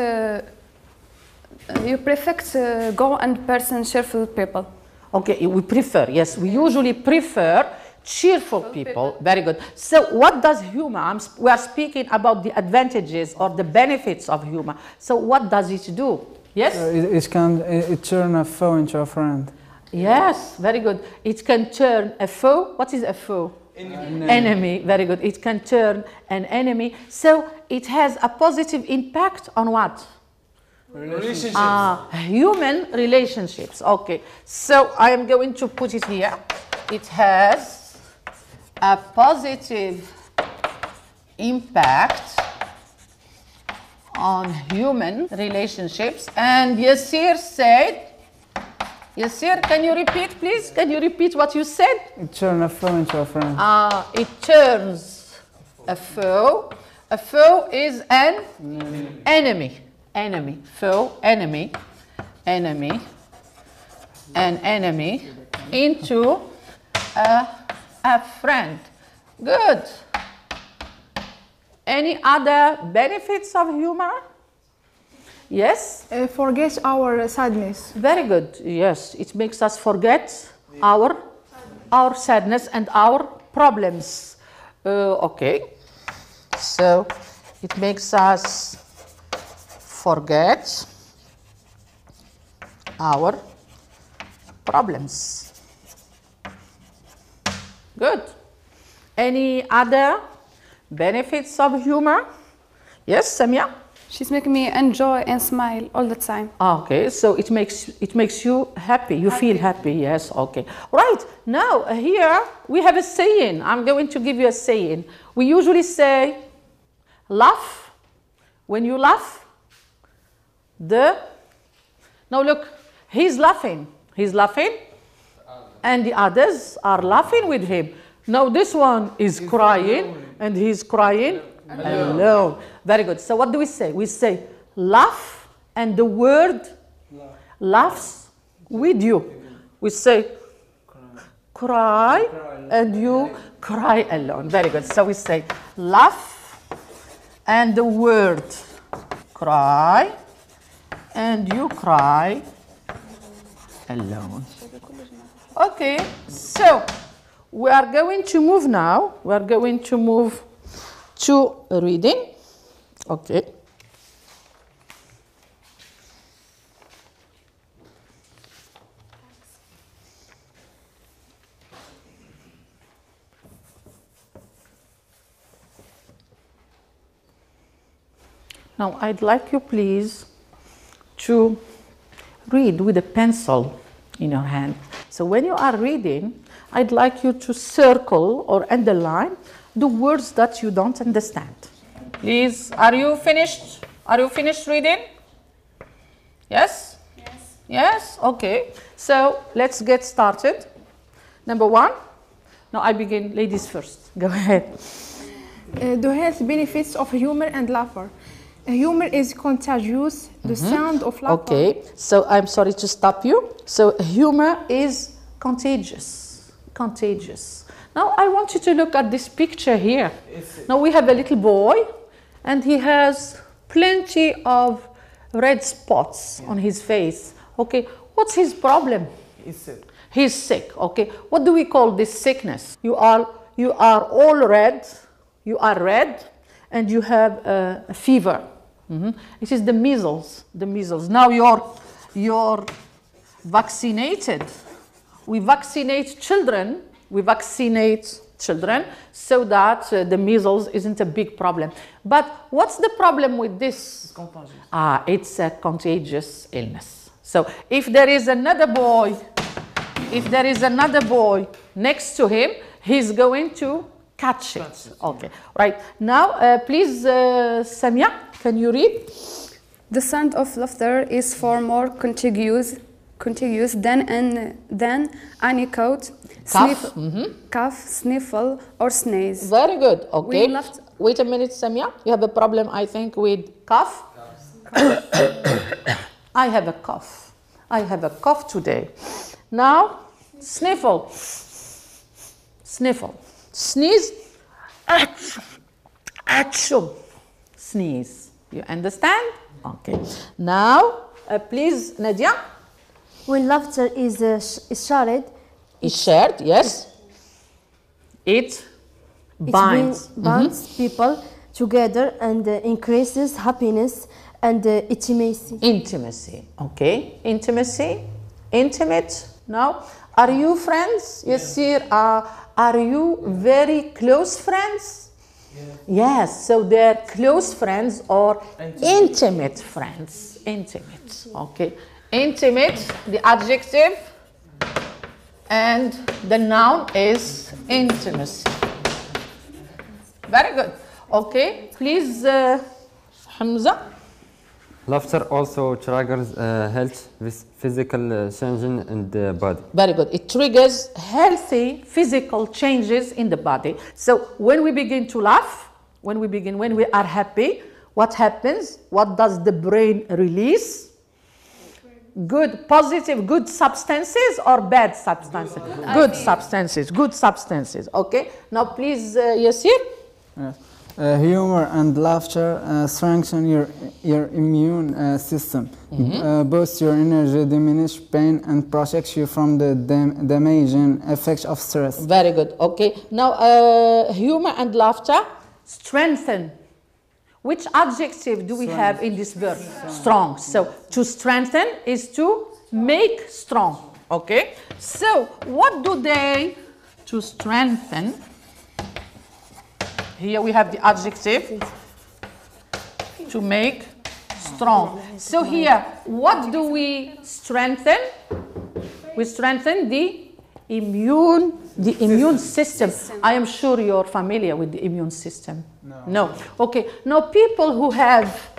go and person cheerful people. Okay, we prefer, yes, we usually prefer cheerful people. Very good. So what does humor, we are speaking about the advantages or the benefits of humor. So what does it do? Yes? It turn a foe into a friend. Yes, very good. It can turn a foe. What is a foe? Enemy. Very good. It can turn an enemy. So it has a positive impact on what? Relationships. Human relationships. Okay. So I am going to put it here. It has a positive impact on human relationships. And Yassir said, Yassir, can you repeat, please? Can you repeat what you said? It turns a foe into a friend. It turns a foe. A foe is an enemy. Enemy. Foe, enemy. Enemy. An enemy into a friend. Good. Any other benefits of humor? Yes? Forget our sadness. Very good. Yes, it makes us forget our sadness and our problems. Okay. So it makes us forget our problems. Good. Any other benefits of humor? Yes, Samia? She's making me enjoy and smile all the time. Okay, so it makes you happy. You feel happy. Yes. Okay. Right. Now here we have a saying. I'm going to give you a saying. We usually say, laugh. When you laugh, now look, he's laughing. He's laughing, and the others are laughing with him. Now this one is crying, and he's crying alone. Very good. So what do we say? We say laugh, and the word laughs with you. We say cry, and you cry alone. Very good. So we say laugh, and the word cry, and you cry alone. Okay. So we are going to move now. We are going to move to reading. Okay. Now I'd like you please to read with a pencil in your hand. So when you are reading, I'd like you to circle or underline the words that you don't understand. Please, are you finished? Are you finished reading? Yes? Yes. Yes? Okay. So let's get started. Number one. Now I begin, ladies first. Go ahead. The health benefits of humor and laughter. Humor is contagious. The sound of laughter. Okay. So I'm sorry to stop you. So humor is contagious. Contagious. Now I want you to look at this picture here. Now we have a little boy, and he has plenty of red spots on his face. Okay, what's his problem? He's sick. He's sick. Okay, what do we call this sickness? You are all red. You are red, and you have a fever. It is the measles. The measles. Now you're vaccinated. We vaccinate children. We vaccinate children, so that the measles isn't a big problem. But what's the problem with this? It's a contagious illness. So if there is another boy next to him, he's going to catch it. Okay, right. Now, please, Samia, can you read? The sound of laughter is far more contagious than any cough, cough, sniffle, or sneeze. Very good. Okay. We laughed. Wait a minute, Samia. You have a problem, I think, with cough. I have a cough. I have a cough today. Now, sniffle. Sniffle. Sneeze. Achoo. Sneeze. You understand? Okay. Now, please, Nadia. When laughter is shared, Is shared, yes. It binds. Binds people together and increases happiness and intimacy. Intimacy. Okay. Intimacy. Intimate. Now, are you friends? Yes, sir. Are you very close friends? Yes, so they're close friends or intimate friends. Intimate, okay. Intimate, the adjective, and the noun is intimacy. Very good. Okay, please, Hamza. Laughter also triggers health with physical changes in the body. Very good. It triggers healthy physical changes in the body. So when we begin to laugh, when we are happy, what happens? What does the brain release? Good, positive, good substances or bad substances? Good substances, good substances. Okay. Now please, Yassir. Yes. Humor and laughter strengthen your immune system, boost your energy, diminish pain, and protect you from the damaging effects of stress. Very good. Okay. Now, humor and laughter strengthen. Which adjective do we have in this verb? Strong. So, to strengthen is to make strong. Okay. So, what do they to strengthen? Here we have the adjective to make strong. So here, what do we strengthen? We strengthen the immune system. I am sure you're familiar with the immune system. No. Okay. Now people who have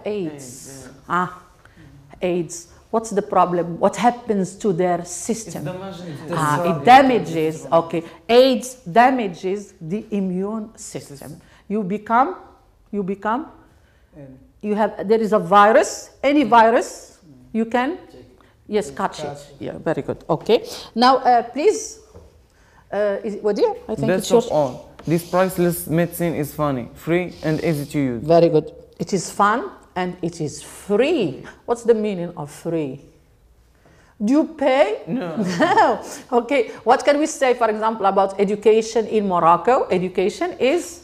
AIDS. AIDS. What's the problem? What happens to their system? It damages. Okay, AIDS damages the immune system. There is a virus. Any virus, you can, yes, catch it. Yeah, very good. Okay. Now, please, Wadir, I think Best it's yours. of all, this priceless medicine is funny, free, and easy to use. Very good. It is fun. And it is free. What's the meaning of free? Do you pay? No. No. Okay. What can we say, for example, about education in Morocco? Education is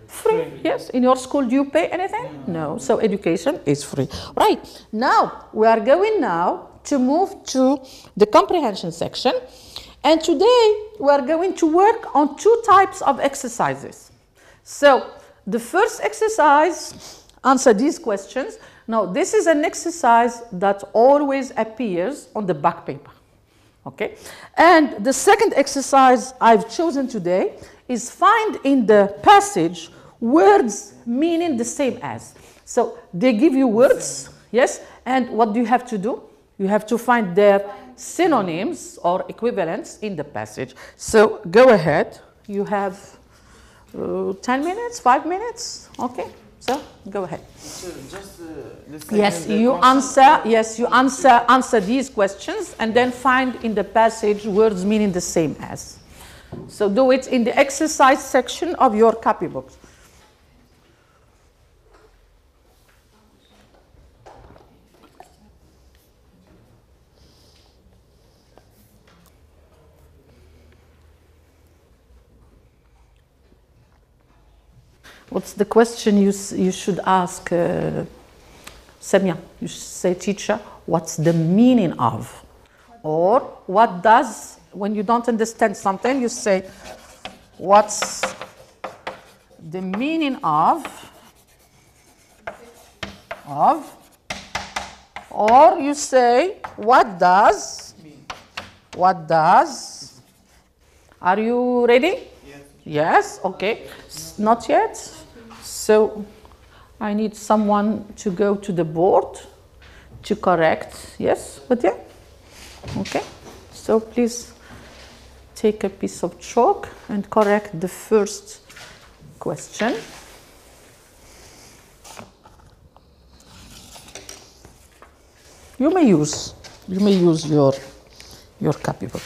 free. Yes. In your school, do you pay anything? No. So education is free. Right. Now, we are going now to move to the comprehension section. And today, we are going to work on two types of exercises. So, the first exercise, answer these questions. Now, this is an exercise that always appears on the back paper, okay? And the second exercise I've chosen today is find in the passage words meaning the same as. So, they give you words, yes? And what do you have to do? You have to find their synonyms or equivalents in the passage. So, go ahead. You have 10 minutes, 5 minutes, okay? So go ahead. Yes, you answer. Yes, you answer these questions, and then find in the passage words meaning the same as. So do it in the exercise section of your copybook. What's the question you should ask, Samia? You should say, teacher, what's the meaning of? Or what does when you don't understand something, you say, what's the meaning of, or you say, what does, are you ready? Yes, okay. Not yet. So I need someone to go to the board to correct. Yes, but yeah. Okay. So please take a piece of chalk and correct the first question. You may use your copybook.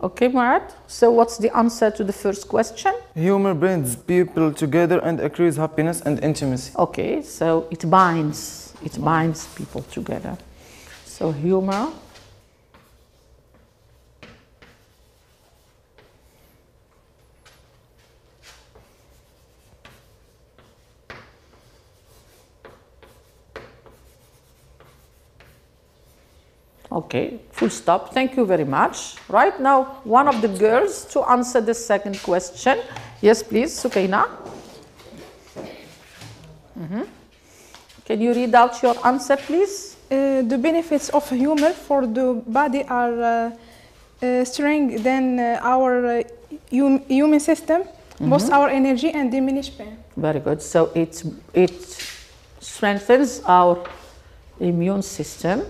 Okay, Muad. So what's the answer to the first question? Humor brings people together and increases happiness and intimacy. Okay, so it binds people together. So humor Okay, full stop. Thank you very much. Right now, one of the girls to answer the second question. Yes, please, Sukaina. Can you read out your answer, please? The benefits of humor for the body are strengthen our human system, boost our energy, and diminish pain. Very good. So it strengthens our immune system.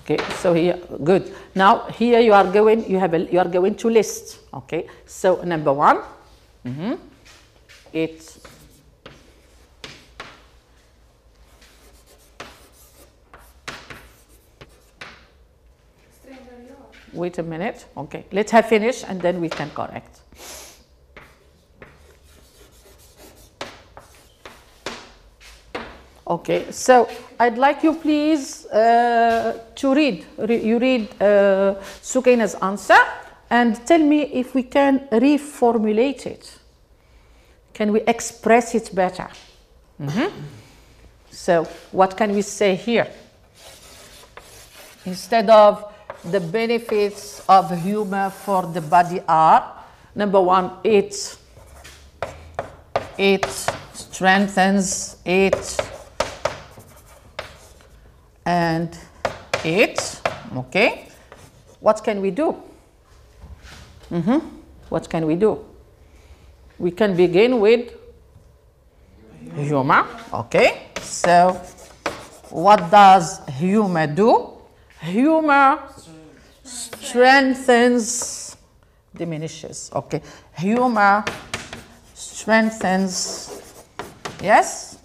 Okay, so here, good. Now here you are going to list. Okay, so number one, it wait a minute. Okay, let her finish and then we can correct. Okay, so I'd like you please to read Sukaina's answer and tell me if we can reformulate it. Can we express it better? So what can we say here? Instead of the benefits of humor for the body are, number one, it strengthens it. And it, okay, what can we do? What can we do? We can begin with humor, okay. So what does humor do? Humor strengthens, diminishes, okay. Humor strengthens, yes,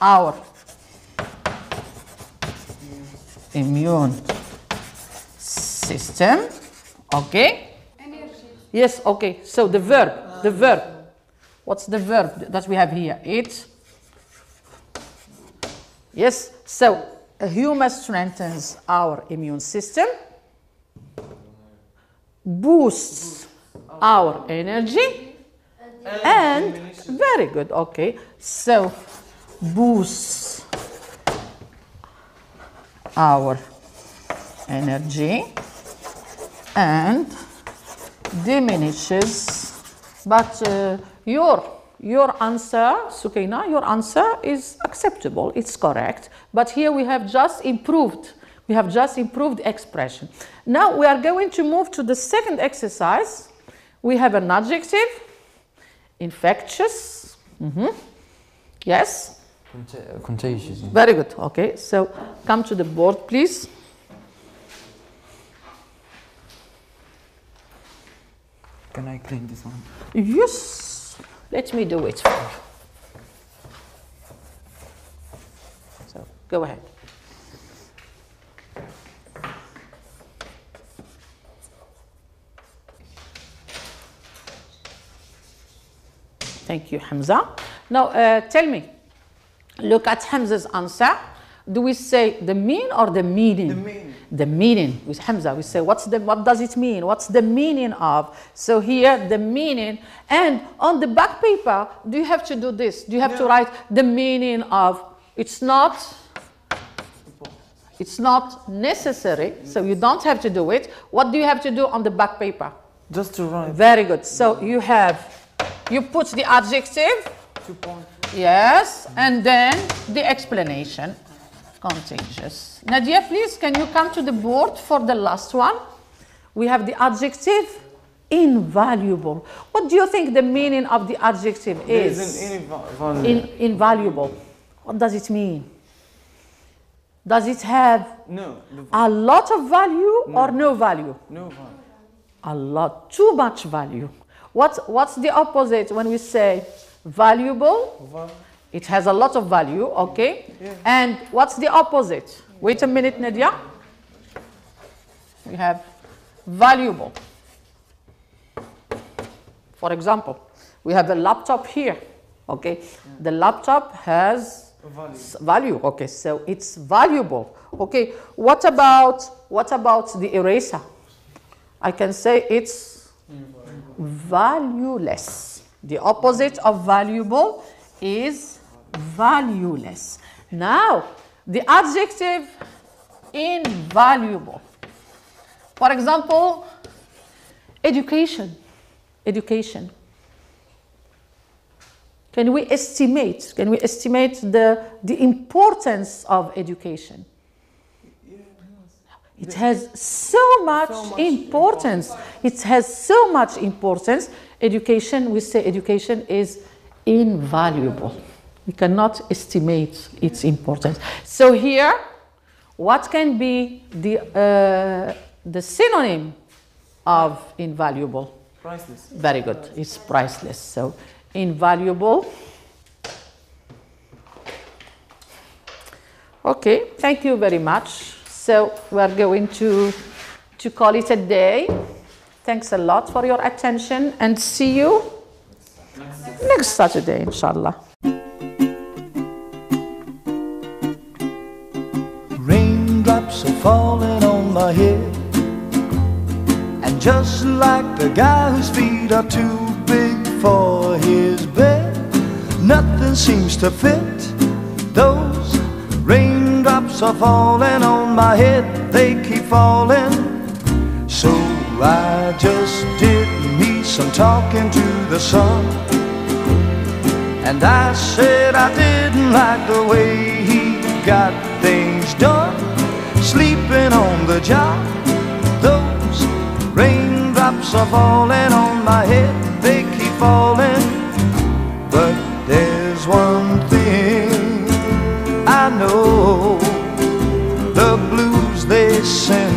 our immune system, okay? Energy. Yes, okay. So the verb. What's the verb that we have here? It. Yes. So humor strengthens our immune system, boosts our energy, and very good. Okay. So boosts our energy and diminishes, but your answer, Sukaina, your answer is acceptable, it's correct, but here we have just improved expression. Now we are going to move to the second exercise. We have an adjective, infectious, yes? Contagious. Very good. Okay, so come to the board, please. Can I clean this one? Yes. Let me do it for you. So go ahead. Thank you, Hamza. Now tell me. Look at Hamza's answer. Do we say the mean or the meaning? The meaning. The meaning. With Hamza, we say what does it mean? What's the meaning of? So here the meaning, and on the back paper, do you have to do this? Do you have to write the meaning of? It's not necessary, so you don't have to do it. What do you have to do on the back paper? Just to write. Very good. So you put the adjective. 2 points. Yes, and then the explanation. Contagious. Nadia, please, can you come to the board for the last one? We have the adjective invaluable. What do you think the meaning of the adjective is? Invaluable. What does it mean? Does it have a lot of value or no value? No value. A lot, too much value. What's the opposite when we say valuable? It has a lot of value, okay? Yeah. And what's the opposite? Wait a minute, Nadia. We have valuable. For example, we have a laptop here, okay? The laptop has value, okay? So it's valuable, okay? What about the eraser? I can say it's valueless. The opposite of valuable is valueless. Now, the adjective invaluable. For example, education. Education. Can we estimate the importance of education? It has so much importance. It has so much importance. Education, we say education is invaluable. We cannot estimate its importance. So here, what can be the synonym of invaluable? Priceless. Very good. It's priceless. So invaluable. Okay, thank you very much. So we are going to call it a day. Thanks a lot for your attention, and see you next Saturday, inshallah. Raindrops are falling on my head, and just like the guy whose feet are too big for his bed, nothing seems to fit. Those raindrops are falling on my head, they keep falling. So I just did me some talking to the sun, and I said I didn't like the way he got things done, sleeping on the job. Those raindrops are falling on my head, they keep falling. But there's one thing I know, the blues they send